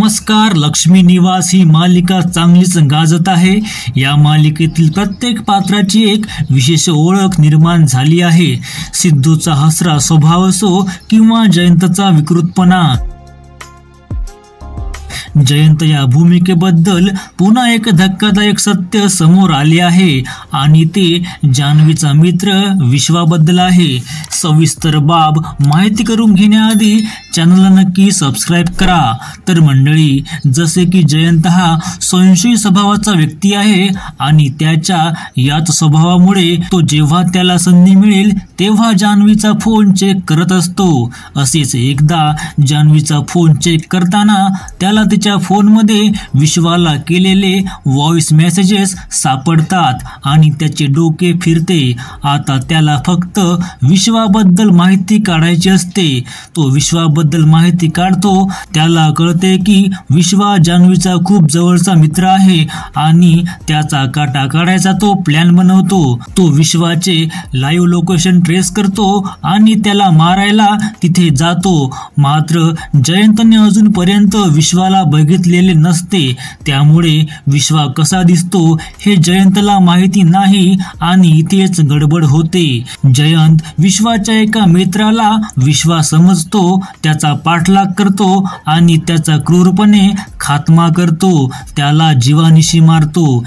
नमस्कार. लक्ष्मी निवास ही मालिका चांगलीच गाजत आहे. या मालिकेतील प्रत्येक पात्राची एक विशेष ओळख निर्माण झाली आहे. सिद्धूचा हसरा स्वभाव असो किंवा जयंतचा विकृतपणा. जयंत या भूमिकेबद्दल पुन्हा एक धक्कादायक सत्य समोर आले आहे आणि ते जान्हवीचा मित्र विश्वाबद्दल आहे. सविस्तर बाब माहिती करून घेण्याआधी चॅनलला नक्की सबस्क्राईब करा. तर मंडळी, जसे की जयंत हा संशयी स्वभावाचा व्यक्ती आहे आणि त्याच्या याच स्वभावामुळे तो जेव्हा त्याला संधी मिळेल तेव्हा जान्हवीचा फोन चेक करत असतो. असेच एकदा जान्हवीचा फोन चेक करताना त्याला तिच्या फोनमध्ये विश्वाला केलेले व्हॉइस मेसेजेस सापडतात आणि त्याचे डोके फिरते. आता त्याला फक्त विश्वाबद्दल माहिती काढायची असते. तो विश्वाबद्दल माहिती काढतो. त्याला कळते की विश्वा जान्हवीचा खूप जवळचा मित्र आहे आणि त्याचा काटा काढायचा तो प्लॅन बनवतो. तो विश्वाचे लाईव्ह लोकेशन ट्रेस करतो आणि त्याला मारायला तिथे जातो. मात्र जयंतने अजूनपर्यंत विश्वाला बघितलेले नसते, त्यामुळे विश्वा कसा दिसतो हे जयंतला माहिती नाही आणि इथेच गडबड होते. जयंत विश्वाच्या एका मित्राला विश्वा समजतो, त्याचा पाठलाग करतो आणि त्याचा क्रूरपणे खात्मा करतो. त्याला जीवानिशी मारतो.